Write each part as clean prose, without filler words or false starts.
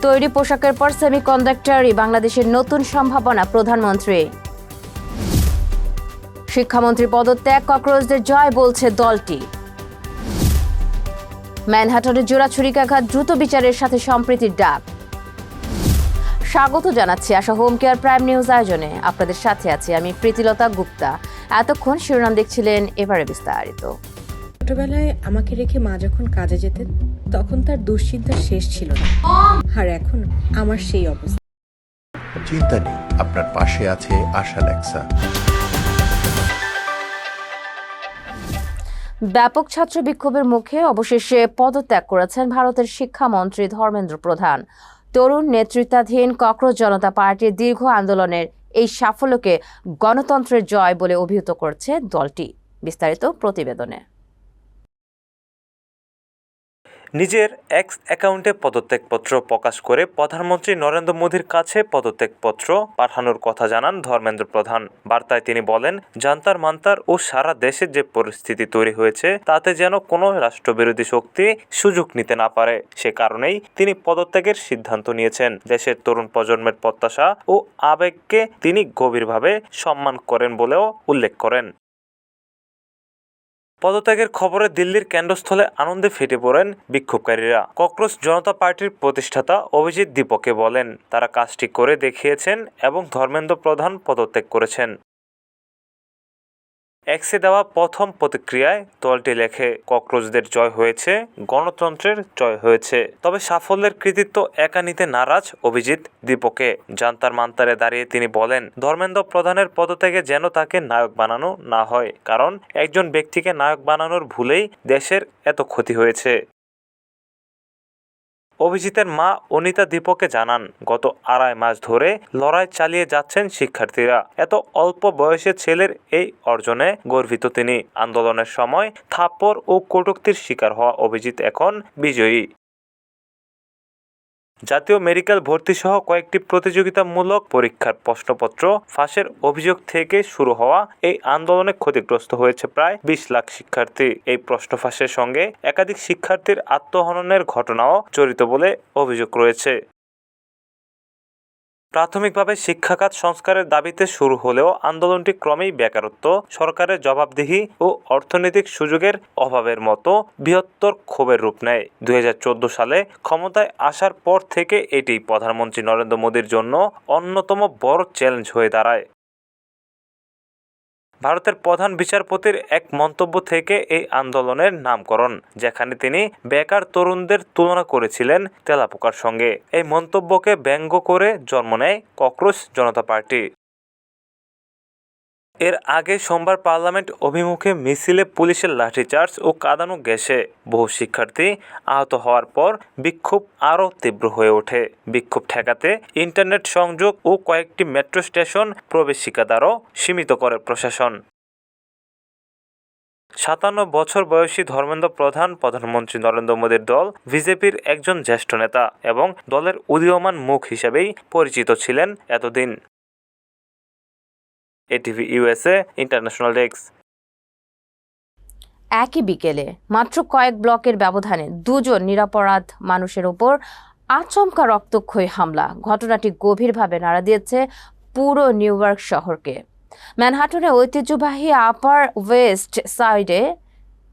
তৈরি পোশাকের পর সেমিকন্ডাক্টরই বাংলাদেশের নতুন সম্ভাবনা প্রধানমন্ত্রী। শিক্ষামন্ত্রী পদত্যাগ, ককরোচদের জয় বলছে দলটি। ম্যানহাটনের জোড়া ছুরিকাঘাত, দ্রুত বিচারের সাথে সম্প্রীতির ডাক। স্বাগত জানাচ্ছি আশা হোম কেয়ার প্রাইম নিউজ আয়োজনে। আপনাদের সাথে আছি আমি প্রীতিলতা গুপ্তা। এতক্ষণ শিরোনাম দেখছিলেন, এবারে বিস্তারিত। ছোটবেলায় আমাকে রেখে মা যখন কাজে যেতেন তখন তার দুশ্চিন্তার শেষ ছিল না, আর এখন আমার সেই অবস্থা। চিন্তা নেই, আপনার পাশে আছে আশা লেক্সা। ব্যাপক ছাত্র বিক্ষোভের মুখে অবশেষে পদত্যাগ করেছেন ভারতের শিক্ষামন্ত্রী ধর্মেন্দ্র প্রধান। তরুণ নেতৃত্বাধীন ককরোচ জনতা পার্টির দীর্ঘ আন্দোলনের এই সাফল্যকে গণতন্ত্রের জয় বলে অভিহিত করছে দলটি। বিস্তারিত প্রতিবেদনে। নিজের এক্স অ্যাকাউন্টে পদত্যাগপত্র প্রকাশ করে প্রধানমন্ত্রী নরেন্দ্র মোদীর কাছে পদত্যাগপত্র পাঠানোর কথা জানান ধর্মেন্দ্র প্রধান। বার্তায় তিনি বলেন, জান্তার মান্তার ও সারা দেশে যে পরিস্থিতি তৈরি হয়েছে তাতে যেন কোনো রাষ্ট্রবিরোধী শক্তি সুযোগ নিতে না পারে, সে কারণেই তিনি পদত্যাগের সিদ্ধান্ত নিয়েছেন। দেশের তরুণ প্রজন্মের প্রত্যাশা ও আবেগকে তিনি গভীরভাবে সম্মান করেন বলেও উল্লেখ করেন। পদত্যাগের খবরে দিল্লির কেন্দ্রস্থলে আনন্দে ফেটে পড়েন বিক্ষোভকারীরা। ককরোচ জনতা পার্টির প্রতিষ্ঠাতা অভিজিৎ দীপকে বলেন, তারা কাজটি করে দেখিয়েছেন এবং ধর্মেন্দ্র প্রধান পদত্যাগ করেছেন। এক্সে দেওয়া প্রথম প্রতিক্রিয়ায় দলটি লেখে, ককরোচদের জয় হয়েছে, গণতন্ত্রের জয় হয়েছে। তবে সাফল্যের কৃতিত্ব একা নিতে নারাজ অভিজিৎ দীপকে। জান্তার মান্তারে দাঁড়িয়ে তিনি বলেন, ধর্মেন্দ্র প্রধানের পদত্যাগে যেন তাকে নায়ক বানানো না হয়, কারণ একজন ব্যক্তিকে নায়ক বানানোর ভুলেই দেশের এত ক্ষতি হয়েছে। অভিজিতের মা অনিতা দীপকে জানান, গত 2.5 মাস ধরে লড়াই চালিয়ে যাচ্ছেন শিক্ষার্থীরা। এত অল্প বয়সে ছেলের এই অর্জনে গর্বিত তিনি। আন্দোলনের সময় থাপ্পড় ও কটূক্তির শিকার হওয়া অভিজিৎ এখন বিজয়ী। জাতীয় মেডিকেল ভর্তি সহ কয়েকটি প্রতিযোগিতামূলক পরীক্ষার প্রশ্নপত্র ফাঁসের অভিযোগ থেকে শুরু হওয়া এই আন্দোলনে ক্ষতিগ্রস্ত হয়েছে প্রায় 20 লাখ শিক্ষার্থী। এই প্রশ্ন ফাঁসের সঙ্গে একাধিক শিক্ষার্থীর আত্মহননের ঘটনাও জড়িত বলে অভিযোগ রয়েছে। প্রাথমিকভাবে শিক্ষাখাত সংস্কারের দাবিতে শুরু হলেও আন্দোলনটি ক্রমেই বেকারত্ব, সরকারের জবাবদিহি ও অর্থনৈতিক সুযোগের অভাবের মতো বৃহত্তর ক্ষোভের রূপ নেয়। 2014 সালে ক্ষমতায় আসার পর থেকে এটি প্রধানমন্ত্রী নরেন্দ্র মোদীর জন্য অন্যতম বড় চ্যালেঞ্জ হয়ে দাঁড়ায়। ভারতের প্রধান বিচারপতির এক মন্তব্য থেকে এই আন্দোলনের নামকরণ, যেখানে তিনি বেকার তরুণদের তুলনা করেছিলেন তেলাপোকার সঙ্গে। এই মন্তব্যকে ব্যঙ্গ করে জন্ম নেয় ককরোচ জনতা পার্টি। এর আগে সোমবার পার্লামেন্ট অভিমুখে মিছিলে পুলিশের লাঠিচার্জ ও কাঁদানো গ্যাসে বহু শিক্ষার্থী আহত হওয়ার পর বিক্ষোভ আরও তীব্র হয়ে ওঠে। বিক্ষোভ ঠেকাতে ইন্টারনেট সংযোগ ও কয়েকটি মেট্রো স্টেশন প্রবেশিকাদ্বারও সীমিত করে প্রশাসন। 57 বছর বয়সী ধর্মেন্দ্র প্রধান প্রধানমন্ত্রী নরেন্দ্র মোদীর দল বিজেপির একজন জ্যেষ্ঠ নেতা এবং দলের উদীয়মান মুখ হিসেবেই পরিচিত ছিলেন এতদিন। ATV USA international desk. একই বিকেলে মাত্র কয়েক ব্লকের ব্যবধানে 2 জন নিরপরাধ মানুষের উপর আচমকা রক্তক্ষয়ী হামলা। ঘটনাটি গভীরভাবে নাড়া দিয়েছে পুরো নিউ ইয়র্ক শহরকে। ম্যানহাটনের ঐতিহ্যবাহী আপার ওয়েস্ট সাইডে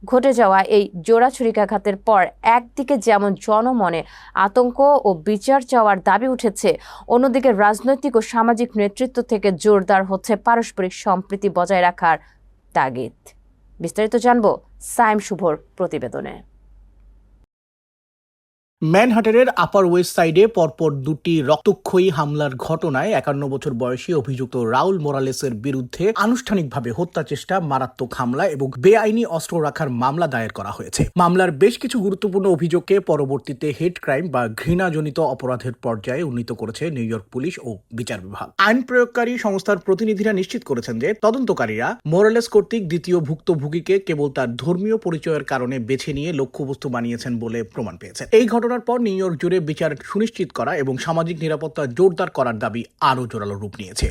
ঘটে যাওয়া এই জোড়া ছুরিকাঘাতের পর একদিকে যেমন জনমনে আতঙ্ক ও বিচার চাওয়ার দাবি উঠেছে, অন্যদিকে রাজনৈতিক ও সামাজিক নেতৃত্ব থেকে জোরদার হচ্ছে পারস্পরিক সম্প্রীতি বজায় রাখার তাগিদ। বিস্তারিত জানবো সাইম শুভর প্রতিবেদনে। ম্যানহাটনের আপার ওয়েস্ট সাইডে পরপর 2টি রক্তক্ষয়ী হামলার ঘটনায় 51 বছর বয়সী অভিযুক্ত রাউল মোরালেসের বিরুদ্ধে আনুষ্ঠানিকভাবে হত্যা চেষ্টা, মারাত্মক হামলা এবং বেআইনি অস্ত্র রাখার মামলা দায়ের করা হয়েছে। মামলার বেশ কিছু গুরুত্বপূর্ণ অভিযোগকে পরবর্তীতে হেট ক্রাইম বা ঘৃণাজনিত অপরাধের পর্যায়ে উন্নীত করেছে নিউ ইয়র্ক পুলিশ ও বিচার বিভাগ। আইন প্রয়োগকারী সংস্থার প্রতিনিধিরা নিশ্চিত করেছেন যে তদন্তকারীরা মোরালেস কর্তৃক দ্বিতীয় ভুক্তভোগীকে কেবল তার ধর্মীয় পরিচয়ের কারণে বেছে নিয়ে লক্ষ্যবস্তু বানিয়েছেন বলে প্রমাণ পেয়েছেন। এই ঘটনার পর নিউ ইয়র্ক জুড়ে বিচার সুনিশ্চিত করা এবং সামাজিক নিরাপত্তা জোরদার করার দাবি আরও জোরালো রূপ নিয়েছে।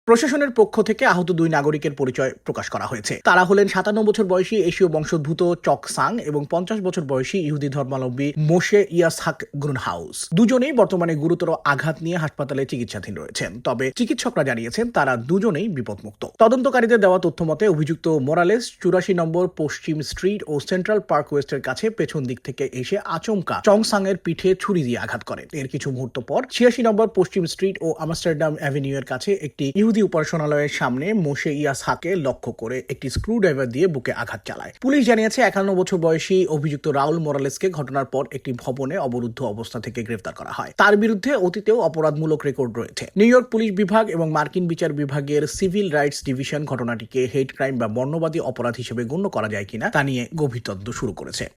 প্রশাসনের পক্ষ থেকে আহত 2 নাগরিকের পরিচয় প্রকাশ করা হয়েছে। তারা হলেন 57 বছর বয়সী এশীয় বংশোদ্ভূত চক সাং এবং 50 বছর বয়সী ইহুদি ধর্মাবলম্বী মোশে ইয়াসহাক গ্রুনহাউস। দুজনেই বর্তমানে গুরুতর আঘাত নিয়ে হাসপাতালে চিকিৎসাধীন রয়েছেন। তবে চিকিৎসকরা জানিয়েছেন তারা দুজনেই বিপদমুক্ত। তদন্তকারীদের দেওয়া তথ্য মতে অভিযুক্ত মোরালেস 84 নম্বর পশ্চিম স্ট্রিট ও সেন্ট্রাল পার্ক ওয়েস্টের কাছে পেছন দিক থেকে এসে আচমকা চং সাং এর পিঠে ছুরি দিয়ে আঘাত করেন। এর কিছু মুহূর্ত পর 86 নম্বর পশ্চিম স্ট্রিট ও আমস্টারডাম অ্যাভিনিউ এর কাছে একটি ইহুদি উপাসনালয়ের সামনে মোশে ইয়াসহাককে লক্ষ্য করে একটি স্ক্রুড্রাইভার দিয়ে বুকে আঘাত চালায়। পুলিশ জানিয়েছে 51 বছর বয়সী অভিযুক্ত রাউল মোরালেসকে ঘটনার পর একটি ভবনে অবরুদ্ধ অবস্থা থেকে গ্রেফতার করা হয়। তার বিরুদ্ধে অতীতেও অপরাধমূলক রেকর্ড রয়েছে। নিউ ইয়র্ক পুলিশ বিভাগ এবং মার্কিন বিচার বিভাগের সিভিল রাইটস ডিভিশন ঘটনাটিকে হেট ক্রাইম বা বর্ণবাদী অপরাধ হিসেবে গণ্য করা যায় কিনা তা নিয়ে গভীর তদন্ত শুরু করেছে।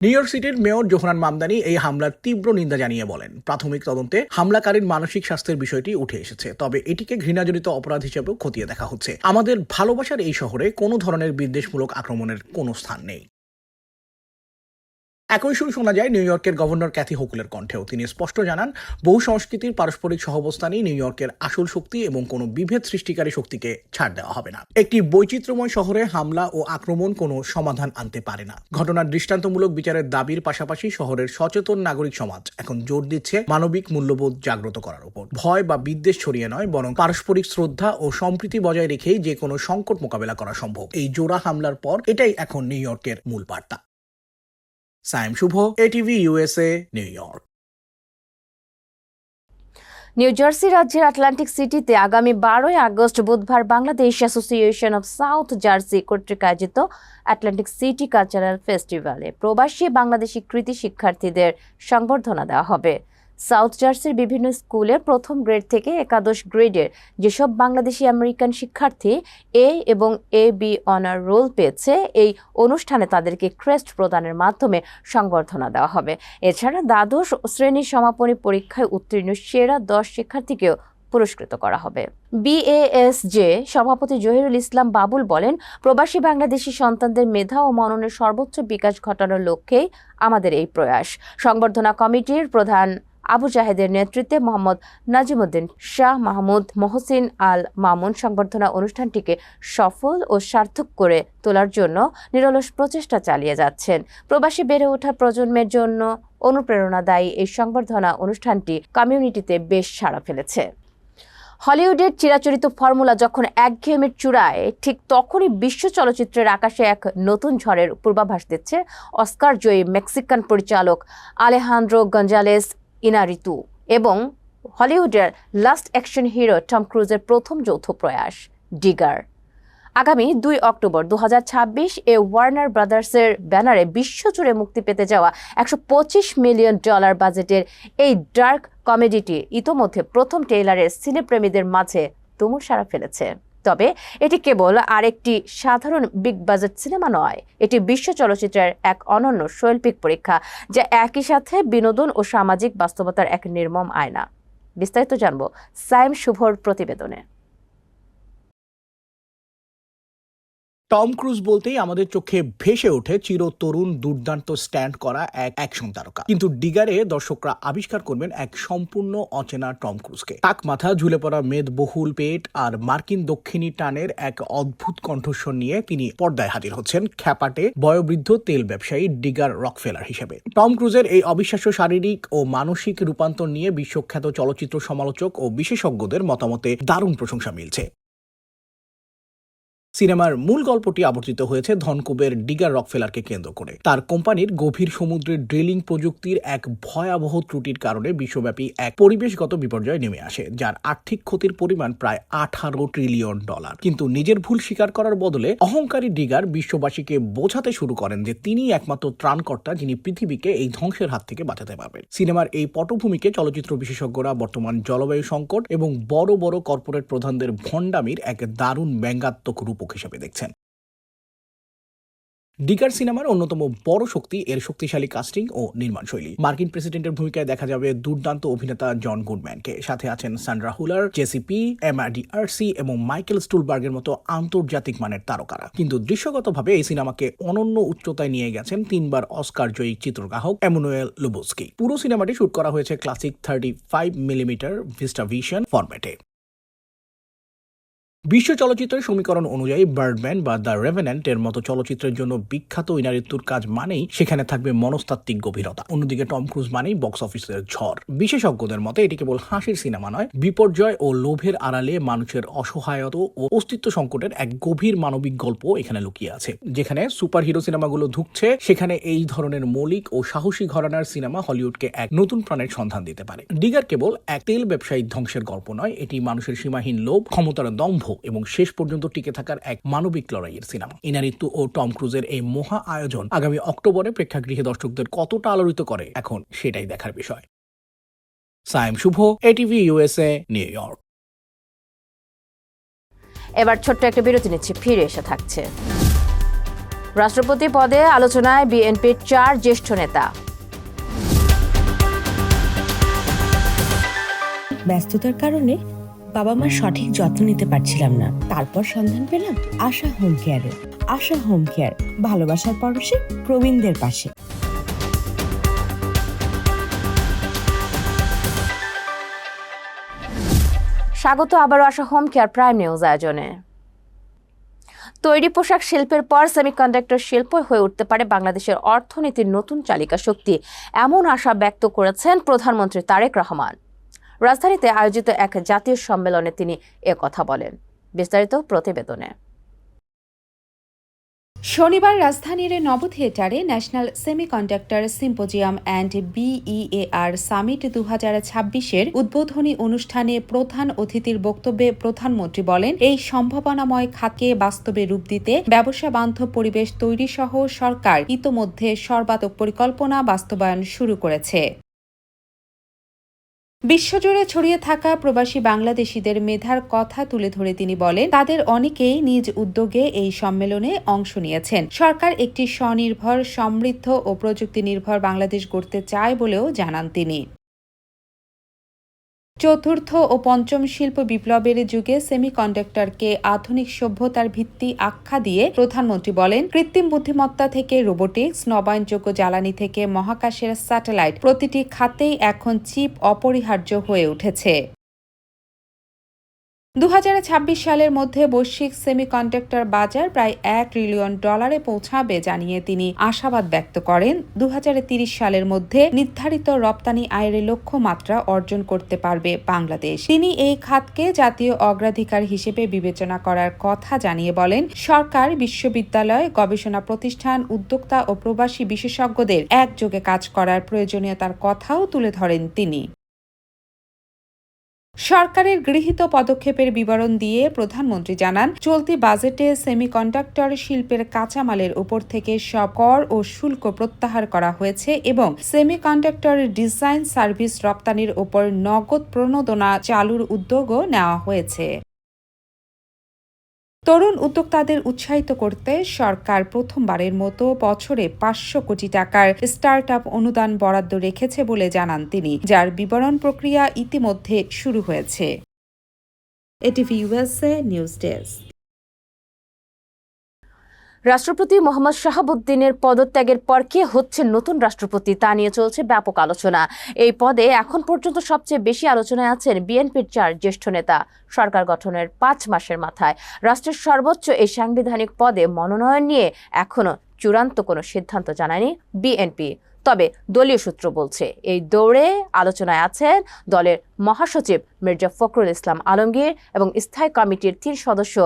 নিউ ইয়র্ক সিটির মেয়র জোহরান মামদানি এই হামলার তীব্র নিন্দা জানিয়ে বলেন, প্রাথমিক তদন্তে হামলাকারীর মানসিক স্বাস্থ্যের বিষয়টি উঠে এসেছে, তবে এটিকে ঘৃণাজনিত অপরাধ হিসেবেও খতিয়ে দেখা হচ্ছে। আমাদের ভালোবাসার এই শহরে কোনো ধরনের বিদ্বেষমূলক আক্রমণের কোনো স্থান নেই। একই সুর শোনা যায় নিউ ইয়র্কের গভর্নর ক্যাথি হোকুলের কণ্ঠেও। তিনি স্পষ্ট জানান, বহু সংস্কৃতির পারস্পরিক সহাবস্থানই নিউ ইয়র্কের আসল শক্তি এবং কোনো বিভেদ সৃষ্টিকারী শক্তিকে ছাড় দেওয়া হবে না। একটি বৈচিত্র্যময় শহরে হামলা ও আক্রমণ কোনো সমাধান আনতে পারে না। ঘটনার দৃষ্টান্তমূলক বিচারের দাবির পাশাপাশি শহরের সচেতন নাগরিক সমাজ এখন জোর দিচ্ছে মানবিক মূল্যবোধ জাগ্রত করার উপর। ভয় বা বিদ্বেষ ছড়িয়ে নয়, বরং পারস্পরিক শ্রদ্ধা ও সম্প্রীতি বজায় রেখেই যে কোনো সংকট মোকাবেলা করা সম্ভব। এই জোড়া হামলার পর এটাই এখন নিউ ইয়র্কের মূল বার্তা। Sayem Shuvo, ATV USA, New York. New Jersey রাজ্যের আটলান্টিক সিটিতে আগামী 12 আগস্ট বুধবার Bangladesh association of South Jersey কর্তৃক আয়োজিত আটলান্টিক সিটি কালচারাল ফেস্টিভ্যালে প্রবাসী বাংলাদেশি কৃতি শিক্ষার্থীদের সংবর্ধনা দেওয়া হবে। সাউথ জার্সির বিভিন্ন স্কুলের প্রথম গ্রেড থেকে একাদশ গ্রেডের যেসব বাংলাদেশি আমেরিকান শিক্ষার্থী এ এবং এ বি অনার রোল পেয়েছে, এই অনুষ্ঠানে তাদেরকে ক্রেস্ট প্রদানের মাধ্যমে সংবর্ধনা দেওয়া হবে। এছাড়া দ্বাদশ শ্রেণীর সমাপনী পরীক্ষায় উত্তীর্ণ সেরা 10 শিক্ষার্থীকেও পুরস্কৃত করা হবে। বিএএসজে সভাপতি জহিরুল ইসলাম বাবুল বলেন, প্রবাসী বাংলাদেশি সন্তানদের মেধা ও মননের সর্বোচ্চ বিকাশ ঘটানোর লক্ষ্যেই আমাদের এই প্রয়াস। সংবর্ধনা কমিটির প্রধান আবু জাহেদের নেতৃত্বে মোহাম্মদ নাজিমুদ্দিন শাহ মাহমুদ মহসিন আল মামুন সংবর্ধনা অনুষ্ঠানটিকে সফল ও সার্থক করে তোলার জন্য নিরলস প্রচেষ্টা চালিয়ে যাচ্ছেন। প্রবাসী বেড়ে ওঠা প্রজন্মের জন্য অনুপ্রেরণাদায়ী এই সংবর্ধনা অনুষ্ঠানটি কমিউনিটিতে বেশ সাড়া ফেলেছে। হলিউডের চিরাচরিত ফর্মুলা যখন একঘেয়েমির চূড়ায়, ঠিক তখনই বিশ্ব চলচ্চিত্রের আকাশে এক নতুন ঝড়ের পূর্বাভাস দিচ্ছে অস্কার জয়ী মেক্সিকান পরিচালক আলেহান্দ্রো গঞ্জালেস ইনারিতু এবং হলিউডের লাস্ট অ্যাকশন হিরো টম ক্রুজের প্রথম যৌথ প্রয়াস ডিগার। আগামী 2 অক্টোবর 2026 ওয়ার্নার ব্রাদার্সের ব্যানারে বিশ্বজুড়ে মুক্তি পেতে যাওয়া $125 মিলিয়ন বাজেটের এই ডার্ক কমেডিটি ইতোমধ্যে প্রথম ট্রেইলারের সিনেপ্রেমীদের মাঝে তুমুল সাড়া ফেলেছে। তবে এটি কেবল আরেকটি সাধারণ বিগ বাজেট সিনেমা নয়, এটি বিশ্ব চলচ্চিত্রের এক অনন্য শৈল্পিক পরীক্ষা, যা একই সাথে বিনোদন ও সামাজিক বাস্তবতার এক নির্মম আয়না। বিস্তারিত জানব সায়েম শুভর প্রতিবেদনে। টম ক্রুজ বলতেই আমাদের চোখে ভেসে ওঠে চিরতরুণ দুর্দান্ত স্ট্যান্ড করা এক অ্যাকশন তারকা। কিন্তু ডিগারে দর্শকরা আবিষ্কার করবেন এক সম্পূর্ণ অচেনা টম ক্রুজকে। টাক মাথা, ঝুলে পড়া মেদবহুল পেট আর মার্কিন দক্ষিণী টানের এক অদ্ভুত কণ্ঠস্বর নিয়ে তিনি পর্দায় হাজির হচ্ছেন খ্যাপাটে বয়োবৃদ্ধ তেল ব্যবসায়ী ডিগার রকফেলার হিসেবে। টম ক্রুজের এই অবিশ্বাস্য শারীরিক ও মানসিক রূপান্তর নিয়ে বিশ্বখ্যাত চলচ্চিত্র সমালোচক ও বিশেষজ্ঞদের মতামতে দারুণ প্রশংসা মিলছে। সিনেমার মূল গল্পটি আবর্তিত হয়েছে ধনকুবের ডিগার রকফেলারকে কেন্দ্র করে। তার কোম্পানির গভীর সমুদ্রের ড্রিলিং প্রযুক্তির এক ভয়াবহ ত্রুটির কারণে বিশ্বব্যাপী এক পরিবেশগত বিপর্যয় নেমে আসে, যার আর্থিক ক্ষতির পরিমাণ প্রায় $18 ট্রিলিয়ন। কিন্তু নিজের ভুল স্বীকার করার বদলে অহংকারী ডিগার বিশ্ববাসীকে বোঝাতে শুরু করেন যে তিনি একমাত্র ত্রাণকর্তা যিনি পৃথিবীকে এই ধ্বংসের হাত থেকে বাঁচাতে পারবেন। সিনেমার এই পটভূমিকে চলচ্চিত্র বিশেষজ্ঞরা বর্তমান জলবায়ু সংকট এবং বড় বড় কর্পোরেট প্রধানদের ভণ্ডামির এক দারুণ ব্যঙ্গাত্মক রূপক হিসেবে দেখছেন। ডিগার সিনেমার অন্যতম বড় শক্তি এর শক্তিশালী কাস্টিং ও নির্মাণ শৈলী। মার্কিন প্রেসিডেন্টের ভূমিকায় দেখা যাবে দুর্দান্ত অভিনেতা জন গুডম্যানকে, সাথে আছেন সান্ড্রা হুলার, জেসি পি, এমা ডিআরসি এবং মাইকেল স্টুলবার্গের মতো আন্তর্জাতিক মানের তারকারা। কিন্তু দৃশ্যগতভাবে এই সিনেমাকে অনন্য উচ্চতায় নিয়ে গেছেন 3 বার অস্কার জয়ী চিত্রগ্রাহক এমানুয়েল লুবোস্কি। পুরো সিনেমাটি শুট করা হয়েছে ক্লাসিক 35mm ভিস্টাভিশন ফরম্যাটে। বিশ্ব চলচ্চিত্রের সমীকরণ অনুযায়ী বার্ডম্যান বা দ্য রেভেন্যান্ট এর মতো চলচ্চিত্রের জন্য বিখ্যাত ইনারিত্যুর কাজ মানেই সেখানে থাকবে মনস্তাত্ত্বিক গভীরতা। অন্যদিকে টম ক্রুজ মানেই বক্স অফিসের ঝড়। বিশেষজ্ঞদের মতে এটি কেবল হাসির সিনেমা নয়, বিপর্যয় ও লোভের আড়ালে মানুষের অসহায়তা ও অস্তিত্ব সংকটের এক গভীর মানবিক গল্প এখানে লুকিয়ে আছে। যেখানে সুপারহিরো সিনেমাগুলো ধুঁকছে, সেখানে এই ধরনের মৌলিক ও সাহসী ঘরানার সিনেমা হলিউডকে এক নতুন প্রাণের সন্ধান দিতে পারে। ডিগার কেবল এক তেল ব্যবসায়িক ধ্বংসের গল্প নয়, এটি মানুষের সীমাহীন লোভ, ক্ষমতার দম্ভ এবং শেষ পর্যন্ত টিকে থাকার এক মানবিক লড়াইয়ের সিনেমা। ইনারিত্তু ও টম ক্রুজের এই মহা আয়োজন আগামী অক্টোবরে প্রেক্ষাগৃহে দর্শকদের কতটা আলোড়িত করে এখন সেটাই দেখার বিষয়। Sayem Shuvo, ATV USA, New York. এবার ছোট্ট একটা বিরতি নিচ্ছি, ফিরে এসে থাকছে। রাষ্ট্রপতি পদে আলোচনায় বিএনপির 4 জ্যেষ্ঠ নেতা। ব্যস্ততার কারণে বাবা মার সঠিক যত্ন নিতে পারছিলাম না। তারপর সন্ধান পেলাম আশা হোম কেয়ারে। আশা হোম কেয়ার, ভালোবাসার পরশে প্রবীণদের পাশে। স্বাগত আবারও আশা হোম কেয়ার প্রাইম নিউজ আয়োজনে। তৈরি পোশাক শিল্পের পর সেমিকন্ডাক্টর শিল্প হয়ে উঠতে পারে বাংলাদেশের অর্থনীতির নতুন চালিকা শক্তি, এমন আশা ব্যক্ত করেছেন প্রধানমন্ত্রী তারেক রহমান। রাজধানীতে আয়োজিত এক জাতীয় সম্মেলনে তিনি একথা বলেন। বিস্তারিত প্রতিবেদনে। শনিবার রাজধানীর নব থিয়েটারে national semiconductor symposium and BEAR summit 2026-এর উদ্বোধনী অনুষ্ঠানে প্রধান অতিথির বক্তব্যে প্রধানমন্ত্রী বলেন, এই সম্ভাবনাময় খাতকে বাস্তবে রূপ দিতে ব্যবসা বান্ধব পরিবেশ তৈরি সহ সরকার ইতোমধ্যে সর্বাত্মক পরিকল্পনা বাস্তবায়ন শুরু করেছে। বিশ্বজুড়ে ছড়িয়ে থাকা প্রবাসী বাংলাদেশিদের মেধার কথা তুলে ধরে তিনি বলেন, তাদের অনেকেই নিজ উদ্যোগে এই সম্মেলনে অংশ নিয়েছেন। সরকার একটি স্বনির্ভর, সমৃদ্ধ ও প্রযুক্তি নির্ভর বাংলাদেশ গড়তে চায় বলেও জানান তিনি। চতুর্থ ও পঞ্চম শিল্প বিপ্লবের যুগে সেমিকন্ডাক্টরকে আধুনিক সভ্যতার ভিত্তি আখ্যা দিয়ে প্রধানমন্ত্রী বলেন, কৃত্রিম বুদ্ধিমত্তা থেকে রোবোটিক্স, নবায়নযোগ্য জ্বালানি থেকে মহাকাশের স্যাটেলাইট, প্রতিটি খাতেই এখন চিপ অপরিহার্য হয়ে উঠেছে। 2026 সালের মধ্যে বৈশ্বিক সেমিকন্ডাক্টর বাজার প্রায় $1 ট্রিলিয়ন পৌঁছাবে জানিয়ে তিনি আশাবাদ ব্যক্ত করেন। 2030 সালের মধ্যে নির্ধারিত রপ্তানি আয়ের লক্ষ্যমাত্রা অর্জন করতে পারবে বাংলাদেশ। তিনি এই খাতকে জাতীয় অগ্রাধিকার হিসেবে বিবেচনা করার কথা জানিয়ে বলেন, সরকার, বিশ্ববিদ্যালয়, গবেষণা প্রতিষ্ঠান, উদ্যোক্তা ও প্রবাসী বিশেষজ্ঞদের একযোগে কাজ করার প্রয়োজনীয়তার কথাও তুলে ধরেন তিনি। সরকারের গৃহীত পদক্ষেপের বিবরণ দিয়ে প্রধানমন্ত্রী জানান, চলতি বাজেটে সেমিকন্ডাক্টর শিল্পের কাঁচামালের উপর থেকে সব কর ও শুল্ক প্রত্যাহার করা হয়েছে এবং সেমিকন্ডাক্টর ডিজাইন সার্ভিস রপ্তানির উপর নগদ প্রণোদনা চালুর উদ্যোগও নেওয়া হয়েছে। তরুণ উদ্যোক্তাদের উৎসাহিত করতে সরকার প্রথমবারের মতো বছরে 500 কোটি টাকার স্টার্টআপ অনুদান বরাদ্দ রেখেছে বলে জানান তিনি, যার বিবরণ প্রক্রিয়া ইতিমধ্যে শুরু হয়েছে। ATV USA news desk. রাষ্ট্রপতি মোহাম্মদ শাহাবুদ্দিনের পদত্যাগের পর কে হচ্ছে নতুন রাষ্ট্রপতি তা নিয়ে চলছে ব্যাপক আলোচনা। এই পদে এখন পর্যন্ত সবচেয়ে বেশি আলোচনায় আছেন বিএনপির 4 জ্যেষ্ঠ নেতা। সরকার গঠনের 5 মাসের মাথায় রাষ্ট্রের সর্বোচ্চ এই সাংবিধানিক পদে মনোনয়ন নিয়ে এখনো চূড়ান্ত কোনো সিদ্ধান্ত জানায়নি বিএনপি। তবে দলীয় সূত্র বলছে, এই দৌড়ে আলোচনায় আছেন দলের মহাসচিব মির্জা ফখরুল ইসলাম আলমগীর এবং স্থায়ী কমিটির 3 সদস্য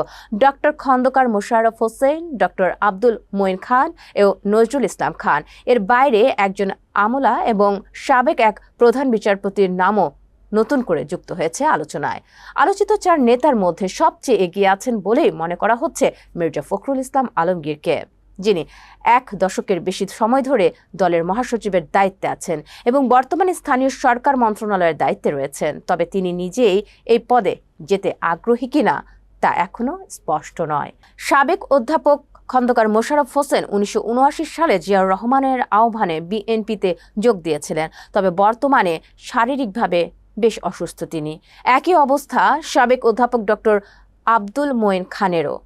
ডক্টর খন্দকার মোশাররফ হোসেন, ডক্টর আব্দুল মঈন খান ও নজরুল ইসলাম খান। এর বাইরে একজন আমলা এবং সাবেক এক প্রধান বিচারপতির নামও নতুন করে যুক্ত হয়েছে আলোচনায়। আলোচিত 4 নেতার মধ্যে সবচেয়ে এগিয়ে আছেন বলেই মনে করা হচ্ছে মির্জা ফখরুল ইসলাম আলমগীরকে, যিনি 1 দশকের বেশি সময় ধরে দলের মহাসচিবের দায়িত্বে আছেন এবং বর্তমানে স্থানীয় সরকার মন্ত্রণালয়ের দায়িত্বে রয়েছেন। তবে তিনি নিজেই এই পদে যেতে আগ্রহী কিনা তা এখনো স্পষ্ট নয়। সাবেক অধ্যাপক খন্দকার মোশাররফ হোসেন 1979 সালে জিয়াউর রহমানের আহ্বানে বিএনপিতে যোগ দিয়েছিলেন। তবে বর্তমানে শারীরিকভাবে বেশ অসুস্থ তিনি। একই অবস্থা সাবেক অধ্যাপক ডক্টর আব্দুল মঈন খানেরও,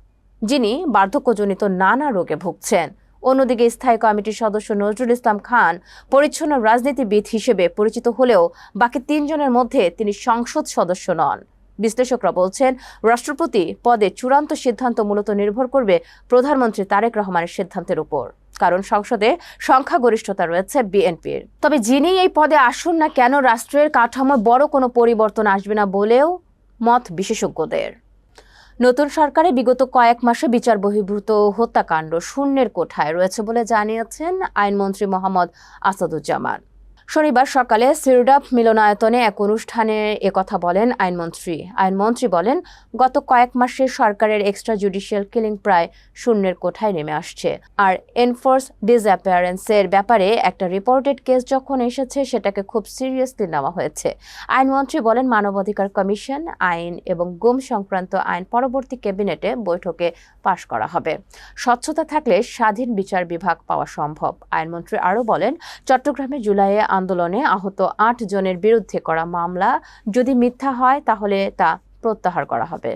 যিনি বার্ধক্যজনিত নানা রোগে ভুগছেন। অন্যদিকে স্থায়ী কমিটির সদস্য নজরুল ইসলাম খান পরিচ্ছন্ন রাজনীতিবিদ হিসেবে পরিচিত হলেও বাকি 3 জনের মধ্যে তিনি সংসদ সদস্য নন। বিশ্লেষকরা বলছেন, রাষ্ট্রপতি পদে চূড়ান্ত সিদ্ধান্ত মূলত নির্ভর করবে প্রধানমন্ত্রী তারেক রহমানের সিদ্ধান্তের উপর, কারণ সংসদে সংখ্যাগরিষ্ঠতা রয়েছে বিএনপির। তবে যিনি এই পদে আসুন না কেন, রাষ্ট্রের কাঠামোয় বড় কোনো পরিবর্তন আসবে না বলেও মত বিশেষজ্ঞদের। নতুন সরকারে বিগত কয়েক মাসে বিচার বহির্ভূত হত্যাকাণ্ড শূন্যের কোঠায় রয়েছে বলে জানিয়েছেন আইনমন্ত্রী মোহাম্মদ আসাদুজ্জামান। শনিবার সকালে সিরডাপ মিলনায়তনে এক অনুষ্ঠানে একথা বলেন আইনমন্ত্রী বলেন, গত কয়েক মাসে সরকারের এক্সট্রা জুডিশিয়াল কিলিং প্রায় শূন্যের কোঠায় নেমে আসছে। আর এনফোর্স ডিসঅ্যাপিয়ারেন্সের ব্যাপারে একটা রিপোর্টেড কেস যখন এসেছে, সেটাকে খুব সিরিয়াসলি নেওয়া হয়েছে। আইনমন্ত্রী বলেন, মানবাধিকার কমিশন আইন এবং গুম সংক্রান্ত আইন পরবর্তী ক্যাবিনেটে বৈঠকে পাশ করা হবে। স্বচ্ছতা থাকলে স্বাধীন বিচার বিভাগ পাওয়া সম্ভব। আইনমন্ত্রী আরও বলেন, চট্টগ্রামে জুলাইয়ে আন্দোলনে আহত 8 জনের বিরুদ্ধে করা মামলা যদি মিথ্যা হয় তাহলে তা প্রত্যাহার করা হবে।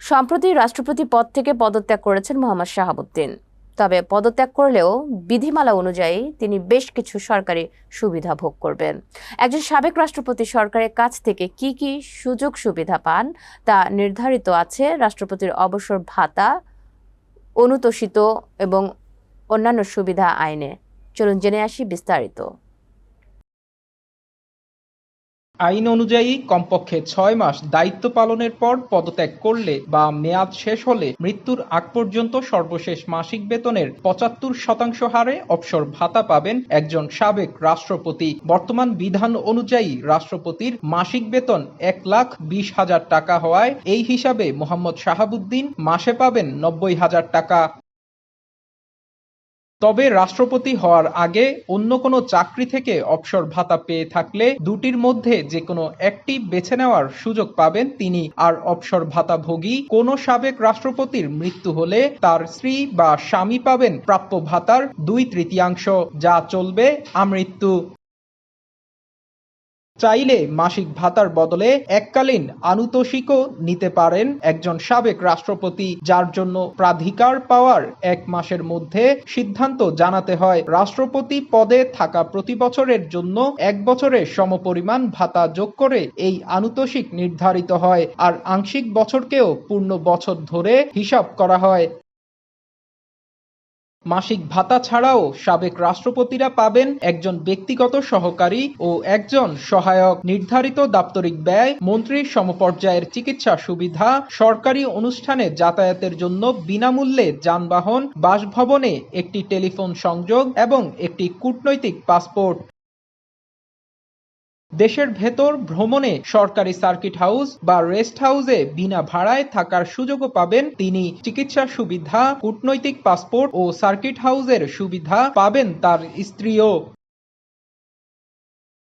সম্প্রতি রাষ্ট্রপতি পদ থেকে পদত্যাগ করেছেন মোহাম্মদ শাহাবুদ্দিন। তবে পদত্যাগ করলেও বিধিমালা অনুযায়ী তিনি বেশ কিছু সরকারি সুবিধা ভোগ করবেন। একজন সাবেক রাষ্ট্রপতি সরকারের কাছ থেকে কি কি সুযোগ সুবিধা পান তা নির্ধারিত আছে রাষ্ট্রপতির অবসর ভাতা, অনুতোষিত এবং অন্যান্য সুবিধা আইনে। চলুন জেনে আসি বিস্তারিত। আইন অনুযায়ী কমপক্ষে 6 মাস দায়িত্ব পালনের পর পদত্যাগ করলে বা মেয়াদ শেষ হলে মৃত্যুর আগ পর্যন্ত সর্বশেষ মাসিক বেতনের 75% হারে অবসর ভাতা পাবেন একজন সাবেক রাষ্ট্রপতি। বর্তমান বিধান অনুযায়ী রাষ্ট্রপতির মাসিক বেতন 1,20,000 টাকা হওয়ায় এই হিসাবে মোহাম্মদ শাহাবুদ্দিন মাসে পাবেন 90,000 টাকা। তবে রাষ্ট্রপতি হওয়ার আগে অন্য কোনো চাকরি থেকে অবসর ভাতা পেয়ে থাকলে দুটির মধ্যে যে কোনো একটি বেছে নেওয়ার সুযোগ পাবেন তিনি। আর অবসর ভাতাভোগী কোনো সাবেক রাষ্ট্রপতির মৃত্যু হলে তার স্ত্রী বা স্বামী পাবেন প্রাপ্য ভাতার 2/3, যা চলবে আমৃত্যু। চাইলে মাসিক ভাতার বদলে এককালীন আনুতোষিকও নিতে পারেন একজন সাবেক রাষ্ট্রপতি, যার জন্য প্রাধিকার পাওয়ার 1 মাসের মধ্যে সিদ্ধান্ত জানাতে হয়। রাষ্ট্রপতি পদে থাকা প্রতি বছরের জন্য 1 বছরের সমপরিমাণ ভাতা যোগ করে এই আনুতোষিক নির্ধারিত হয়, আর আংশিক বছরকেও পূর্ণ বছর ধরে হিসাব করা হয়। মাসিক ভাতা ছাড়াও সাবেক রাষ্ট্রপতিরা পাবেন একজন ব্যক্তিগত সহকারী ও একজন সহায়ক, নির্ধারিত দাপ্তরিক ব্যয়, মন্ত্রীর সমপর্যায়ের চিকিৎসা সুবিধা, সরকারি অনুষ্ঠানে যাতায়াতের জন্য বিনামূল্যে যানবাহন, বাসভবনে একটি টেলিফোন সংযোগ এবং একটি কূটনৈতিক পাসপোর্ট। দেশের ভেতর ভ্রমণে সরকারি সার্কিট হাউস বা রেস্ট হাউসে বিনা ভাড়ায় থাকার সুযোগও পাবেন তিনি। চিকিৎসা সুবিধা, কূটনৈতিক পাসপোর্ট ও সার্কিট হাউসের সুবিধা পাবেন তার স্ত্রীও।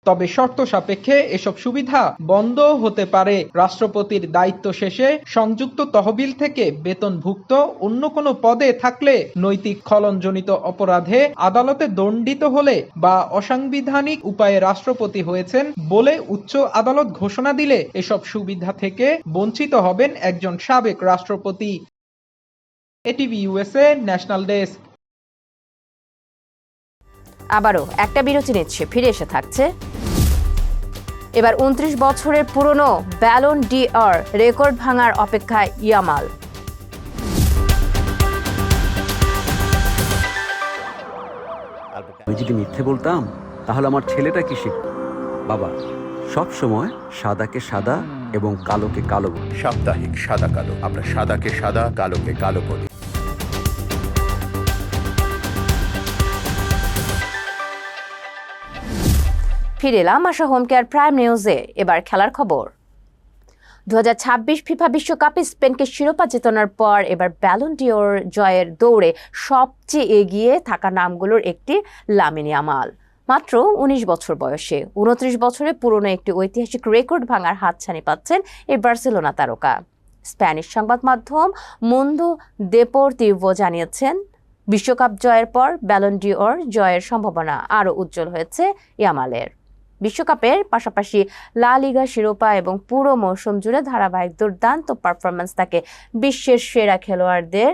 তবে শর্ত সাপেক্ষে এসব সুবিধা বন্ধ হতে পারে। রাষ্ট্রপতির দায়িত্ব শেষে সংযুক্ত তহবিল থেকে বেতনভুক্ত অন্য কোনো পদে থাকলে, নৈতিক খলনজনিত অপরাধে আদালতে দণ্ডিত হলে বা অসাংবিধানিক উপায়ে রাষ্ট্রপতি হয়েছেন বলে উচ্চ আদালত ঘোষণা দিলে এসব সুবিধা থেকে বঞ্চিত হবেন একজন সাবেক রাষ্ট্রপতি। ATV USA national desk. আবারও একটা বিরতি নিচ্ছে, ফিরে এসে থাকছে। এবার 29 বছরের পুরনো ব্যালন ডি'অর রেকর্ড ভাঙার অপেক্ষায় ইয়ামাল। আমি যদি মিথ্যে বলতাম তাহলে আমার ছেলেটা কি শিখত? বাবা, সব সময় সাদাকে সাদা এবং কালোকে কালো বলি। সাপ্তাহিক সাদা কালো, আমরা সাদাকে সাদা, কালোকে কালো বলি। ফিরে এলাম আশা হোম কেয়ার প্রাইম নিউজে। এবার খেলার খবর। 2026 ফিফা বিশ্বকাপে স্পেনকে শিরোপা জেতানোর পর এবার ব্যালন ডি'অর জয়ের দৌড়ে সবচেয়ে এগিয়ে থাকা নামগুলোর একটি লামিন ইয়ামাল। মাত্র 19 বছর বয়সে 29 বছরে পুরনো একটি ঐতিহাসিক রেকর্ড ভাঙার হাতছানি পাচ্ছেন এই বার্সেলোনা তারকা। স্প্যানিশ সংবাদ মাধ্যম মুন্দো দেপোর্তিভো জানিয়েছেন, বিশ্বকাপ জয়ের পর ব্যালন ডি'অর জয়ের সম্ভাবনা আরও উজ্জ্বল হয়েছে ইয়ামালের। বিশ্বকাপের পাশাপাশি লা লিগা শিরোপা এবং পুরো মৌসুম জুড়ে ধারাবাহিক দুর্দান্ত পারফরম্যান্স তাকে বিশ্বের সেরা খেলোয়াড়দের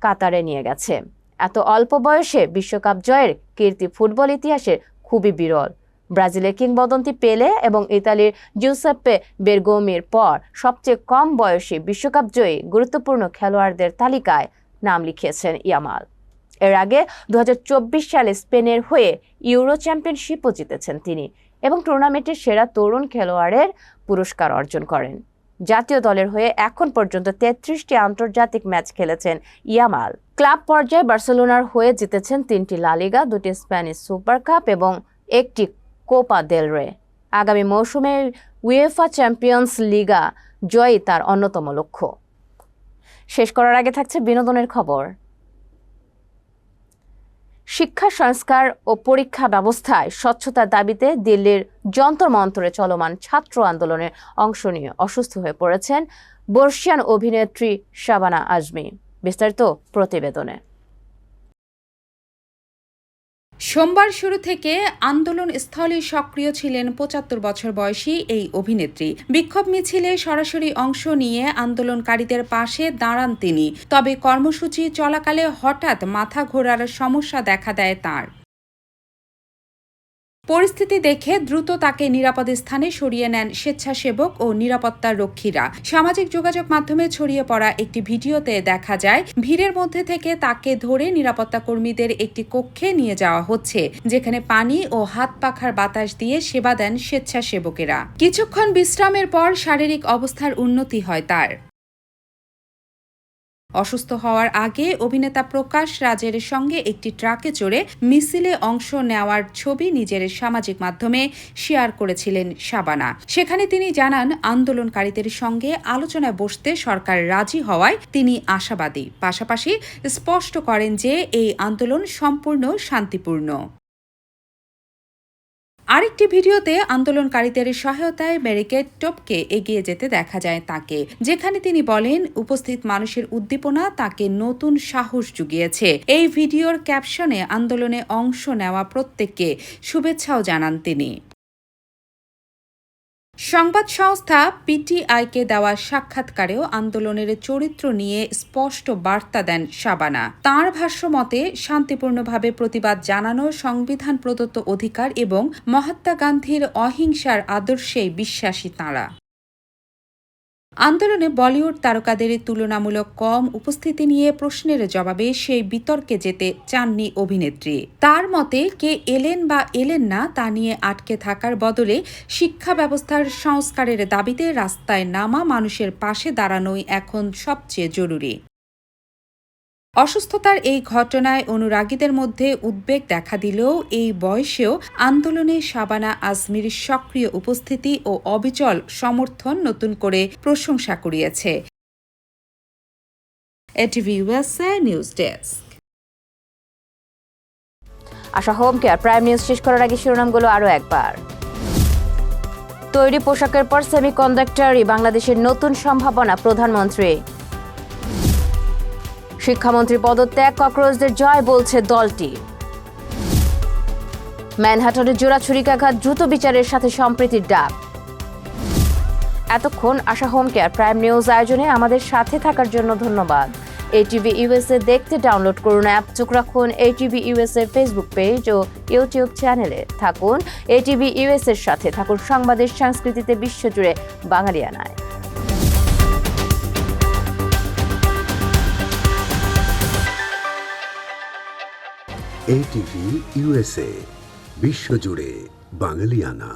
কাতারে নিয়ে গেছে। এত অল্প বয়সে বিশ্বকাপ জয়ের কীর্তি ফুটবল ইতিহাসে খুবই বিরল। ব্রাজিলের কিংবদন্তি পেলে এবং ইতালির জিউসেপ্পে বেরগোমির পর সবচেয়ে কম বয়সী বিশ্বকাপ জয়ী গুরুত্বপূর্ণ খেলোয়াড়দের তালিকায় নাম লিখিয়েছেন ইয়ামাল। এর আগে 2024 সালে স্পেনের হয়ে ইউরো চ্যাম্পিয়নশিপও জিতেছেন তিনি এবং টুর্নামেন্টের সেরা তরুণ খেলোয়াড়ের পুরস্কার অর্জন করেন। জাতীয় দলের হয়ে এখন পর্যন্ত 33টি আন্তর্জাতিক ম্যাচ খেলেছেন ইয়ামাল। ক্লাব পর্যায়ে বার্সেলোনার হয়ে জিতেছেন 3টি লা লিগা, 2টি স্প্যানিশ সুপার কাপ এবং 1টি কোপা দেল রে। আগামী মৌসুমে উয়েফা চ্যাম্পিয়ন্স লিগা জয়ই তার অন্যতম লক্ষ্য। শেষ করার আগে থাকছে বিনোদনের খবর। শিক্ষা সংস্কার ও পরীক্ষা ব্যবস্থায় স্বচ্ছতার দাবিতে দিল্লির যন্তর মন্তরে চলমান ছাত্র আন্দোলনের অংশ নিয়ে অসুস্থ হয়ে পড়েছেন বর্ষিয়ান অভিনেত্রী শাবানা আজমি। বিস্তারিত প্রতিবেদনে। সোমবার শুরু থেকে আন্দোলন স্থলে সক্রিয় ছিলেন 75 বছর বয়সী এই অভিনেত্রী। বিক্ষোভ মিছিলে সরাসরি অংশ নিয়ে আন্দোলনকারীদের পাশে দাঁড়ান তিনি। তবে কর্মসূচি চলাকালে হঠাৎ মাথা ঘোরার সমস্যা দেখা দেয় তাঁর। পরিস্থিতি দেখে দ্রুত তাকে নিরাপদ স্থানে সরিয়ে নেন স্বেচ্ছাসেবক ও নিরাপত্তা রক্ষীরা। সামাজিক যোগাযোগ মাধ্যমে ছড়িয়ে পড়া একটি ভিডিওতে দেখা যায় ভিড়ের মধ্যে থেকে তাকে ধরে নিরাপত্তা কর্মীদের একটি কক্ষে নিয়ে যাওয়া হচ্ছে, যেখানে পানি ও হাত পাখার বাতাস দিয়ে সেবা দেন স্বেচ্ছাসেবকেরা। কিছুক্ষণ বিশ্রামের পর শারীরিক অবস্থার উন্নতি হয় তার। অসুস্থ হওয়ার আগে অভিনেতা প্রকাশ রাজের সঙ্গে একটি ট্রাকে চড়ে মিছিলে অংশ নেওয়ার ছবি নিজের সামাজিক মাধ্যমে শেয়ার করেছিলেন শাবানা। সেখানে তিনি জানান, আন্দোলনকারীদের সঙ্গে আলোচনায় বসতে সরকার রাজি হওয়ায় তিনি আশাবাদী। পাশাপাশি স্পষ্ট করেন যে এই আন্দোলন সম্পূর্ণ শান্তিপূর্ণ। আরেকটি ভিডিওতে আন্দোলনকারীদের সহায়তায় ব্যারিকেড টপকে এগিয়ে যেতে দেখা যায় তাকে, যেখানে তিনি বলেন উপস্থিত মানুষের উদ্দীপনা তাকে নতুন সাহস জুগিয়েছে। এই ভিডিওর ক্যাপশনে আন্দোলনে অংশ নেওয়া প্রত্যেককে শুভেচ্ছাও জানান তিনি। সংবাদ সংস্থা পিটিআইকে দেওয়া সাক্ষাৎকারেও আন্দোলনের চরিত্র নিয়ে স্পষ্ট বার্তা দেন শাবানা। তাঁর ভাষ্যমতে শান্তিপূর্ণভাবে প্রতিবাদ জানানো সংবিধান প্রদত্ত অধিকার এবং মহাত্মা গান্ধীর অহিংসার আদর্শেই বিশ্বাসী তাঁরা। আন্দোলনে বলিউড তারকাদের তুলনামূলক কম উপস্থিতি নিয়ে প্রশ্নের জবাবে সেই বিতর্কে যেতে চাননি অভিনেত্রী। তার মতে কে এলেন বা এলেন না তা নিয়ে আটকে থাকার বদলে শিক্ষা ব্যবস্থার সংস্কারের দাবিতে রাস্তায় নামা মানুষের পাশে দাঁড়ানোই এখন সবচেয়ে জরুরি। অসুস্থতার এই ঘটনায় অনুরাগীদের মধ্যে উদ্বেগ দেখা দিলেও এই বয়সেও আন্দোলনে শাবানা আজমির সক্রিয় উপস্থিতি ও অবিচল সমর্থন নতুন করে প্রশংসা কুড়িয়েছে। ATV USA news desk. Asha home care prime news শেষ করার আগে শিরোনামগুলো আরও একবার। তৈরি পোশাকের পর সেমিকন্ডাক্টরই বাংলাদেশের নতুন সম্ভাবনা, প্রধানমন্ত্রী। শিক্ষামন্ত্রী পদত্যাগ, ককরোচদের জয় বলছে দলটি। ম্যানহাটনের জোড়া ছুরিকাঘাত, দ্রুত বিচারের সাথে সম্প্রীতির ডাক। এতক্ষণ আশা হোম কেয়ার প্রাইম নিউজ আয়োজনে আমাদের সাথে থাকার জন্য ধন্যবাদ। এটিভি ইউএসএ দেখতে ডাউনলোড করুন অ্যাপ, চোখ রাখুন এটিভি ইউএসএ ফেসবুক পেজ ও ইউটিউব চ্যানেলে। থাকুন এটিভি ইউএসএর সাথে, থাকুন সংবাদের সংস্কৃতিতে বিশ্বজুড়ে বাঙালিয়ানায়। এটিভি ইউএসএ, বিশ্বজুড়ে বাঙালিয়ানা।